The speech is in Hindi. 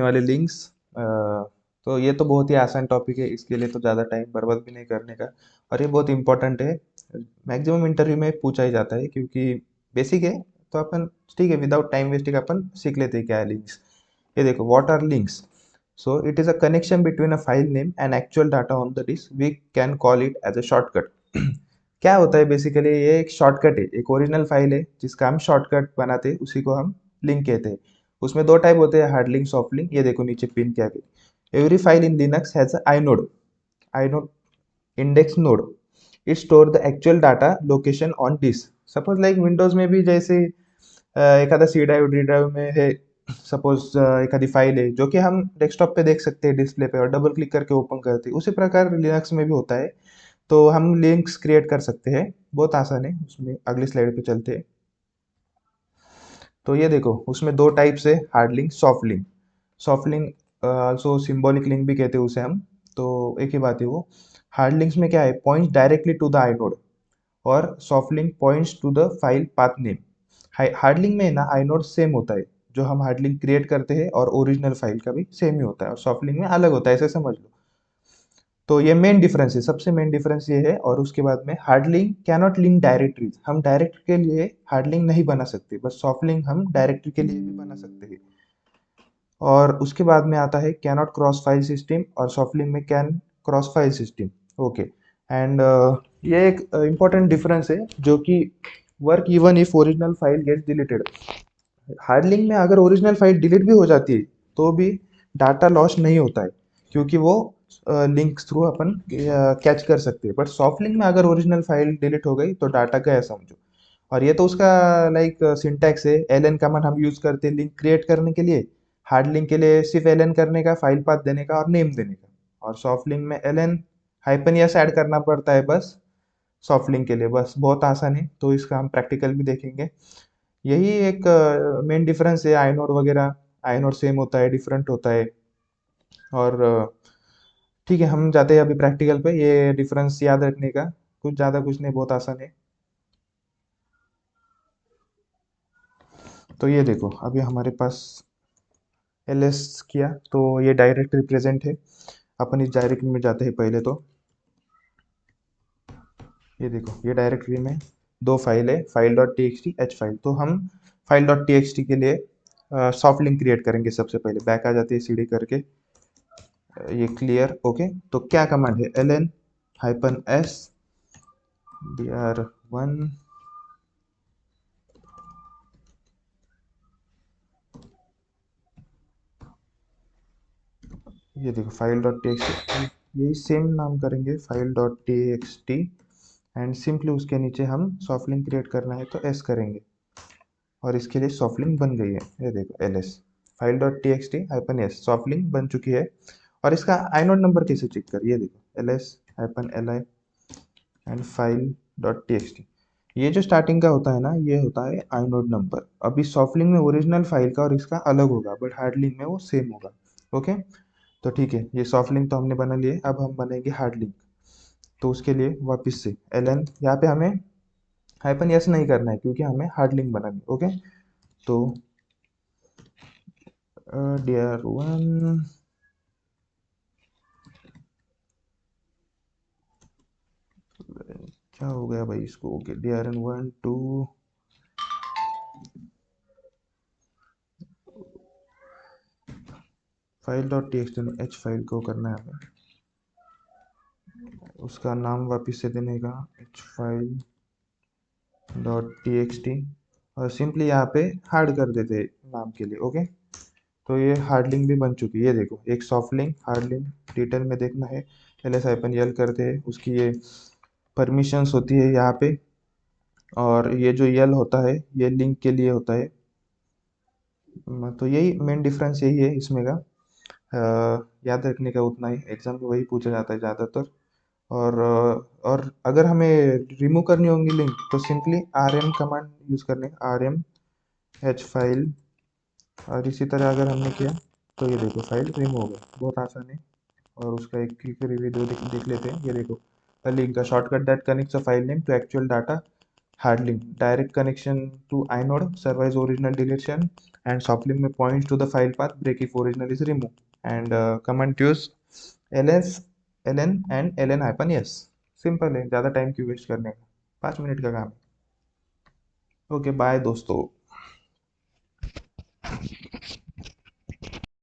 वाले लिंक्स। तो ये तो बहुत ही आसान टॉपिक है, इसके लिए तो ज़्यादा टाइम बर्बाद भी नहीं करने का। और ये बहुत इंपॉर्टेंट है, मैक्सिमम इंटरव्यू में पूछा ही जाता है, क्योंकि बेसिक है। तो अपन ठीक है, विदाउट टाइम वेस्टिंग अपन सीख लेते हैं क्या है लिंक्स। ये देखो, what are links. So it is a connection between a file name and actual data on the disk, we can call it as a shortcut. क्या होता है बेसिकली, ये एक शॉर्टकट है, एक ओरिजिनल फाइल है जिसका हम शॉर्टकट बनाते हैं, उसी को हम लिंक कहते हैं। उसमें दो टाइप होते हैं, हार्ड लिंक, सॉफ्ट लिंक। ये देखो नीचे पिन क्या है, every file in Linux has inode, inode index node. It store the actual data location on disk. Suppose like Windows में भी जैसे एखादा सी ड्राइव डी ड्राइव में है, सपोज एखादी फाइल है जो कि हम डेस्कटॉप पे देख सकते हैं डिस्प्ले पे, और डबल क्लिक करके ओपन करते हैं, उसी प्रकार लिनक्स में भी होता है। तो हम लिंक्स क्रिएट कर सकते हैं, बहुत आसान है। उसमें अगली स्लाइड पे चलते हैं। तो ये देखो, उसमें दो टाइप से, hard link, soft link. Soft link also symbolic link भी कहते हैं उसे हम। तो एक ही बात है वो। हार्ड लिंक्स में क्या है, points directly to the inode, और soft link points to the file path name. Hard link में ना आइनोड सेम होता है, जो हम हार्ड लिंक क्रिएट करते हैं, और ओरिजिनल फाइल का भी सेम ही होता है, और सॉफ्ट लिंक में अलग होता है, ऐसे समझ लो। तो ये मेन डिफरेंस है, सबसे मेन डिफरेंस ये है। और उसके बाद में hard link cannot link directories, हम डायरेक्टरी के लिए हार्ड लिंक नहीं बना सकते, बस सॉफ्ट लिंक हम डायरेक्टरी के लिए भी बना सकते हैं। और उसके बाद में आता है कैनॉट क्रॉस फाइल सिस्टम, और सॉफ्ट लिंक में can cross file system. Okay. And ये एक इम्पॉर्टेंट डिफरेंस है, जो कि work even if original file gets deleted. Hard link में अगर ओरिजिनल फाइल डिलीट भी हो जाती है, तो भी डाटा लॉस नहीं होता है, क्योंकि वो लिंक थ्रू अपन कैच कर सकते हैं। बट सॉफ्ट लिंक में अगर ओरिजिनल फाइल डिलीट हो गई तो डाटा गया समझो। और ये तो उसका लाइक सिंटैक्स है, एल एन कमांड हम यूज करते हैं लिंक क्रिएट करने के लिए। हार्ड लिंक के लिए सिर्फ एल एन करने का, फाइल पाथ देने का और नेम देने का। और सॉफ्ट लिंक में L N hyphen S add करना पड़ता है बस, सॉफ्ट लिंक के लिए। बस बहुत आसान है, तो इसका हम प्रैक्टिकल भी देखेंगे। यही एक मेन डिफरेंस है, आइनोड वगैरह। आइनोड सेम होता है, डिफरेंट होता है। और ठीक है, हम जाते हैं अभी प्रैक्टिकल पे। ये डिफरेंस याद रखने का कुछ ज़्यादा कुछ नहीं, बहुत आसान है। तो ये देखो, अभी हमारे पास एलएस किया, तो ये डायरेक्ट रिप्रेजेंट है। अपन इस डायरेक्टरी में जाते हैं पहले तो। ये देखो, ये डायरेक्टरी में दो फाइल है, file dot T X T, H file. तो हम file dot T X T के लिए सॉफ्ट लिंक क्रिएट करेंगे। सबसे पहले बैक आ जाती है सीडी करके, ये क्लियर। ओके, तो क्या कमांड है, L N hyphen S D R one. ये देखो, file dot T X T, यही सेम नाम करेंगे, file dot T X T. And simply उसके नीचे हम सॉफ्ट लिंक क्रिएट करना है तो एस करेंगे, और इसके लिए सॉफ्ट लिंक बन गई है। ये देखो, L S, file dot T X T hyphen S, soft link बन चुकी है। और इसका आइनोड नंबर कैसे चेक कर, ये देखो, L S hyphen L I and file dot T X T. ये जो स्टार्टिंग का होता है ना, ये होता है आइनोड नंबर। अभी सॉफ्ट लिंक में ओरिजिनल फाइल का और इसका अलग होगा, बट हार्ड लिंक में वो सेम होगा। ओके। तो ठीक है, ये सॉफ्ट लिंक तो हमने बना लिए, अब हम बनेंगे हार्ड लिंक। तो उसके लिए वापस से एल एन, यहाँ पे हमें हाइपन यस नहीं करना है, क्योंकि हमें हार्ड लिंक बनानी। ओके। तो डी आर वन, क्या हो गया भाई इसको। Okay, D R N one two, file dot T X T, H file को करना है हमें, उसका नाम वापस से देने का, H file dot T X T. और सिंपली यहाँ पे हार्ड कर देते हैं नाम के लिए। ओके। तो ये हार्ड लिंक भी बन चुकी है। ये देखो, एक soft link, hard link, detail में देखना है, एल एस हाइपन यल करते हैं, उसकी ये परमिशंस होती है यहाँ पे। और ये जो यल होता है, ये लिंक के लिए होता है। तो यही मेन डिफरेंस यही है इसमें का। याद रखने का उतना ही, एग्जाम में वही पूछा जाता है ज़्यादातर। और अगर हमें रिमूव करनी होंगी लिंक, तो simply R M command use करने, आर एम एच फाइल। और इसी तरह अगर हमने किया, तो ये देखो, फाइल रिमूव हो गई, बहुत आसान है। और उसका एक क्विक रिव्यू देख लेते हैं। ये देखो, link, the shortcut that connects a file name to actual data hard link direct connection to inode survives original deletion, and soft link में points to the file path break if original is removed, and command to use ls ln and ln hyphen s। Simple है, ज़्यादा टाइम क्यों वेस्ट करने का, 5 मिनट का काम है। ओके बाय दोस्तों।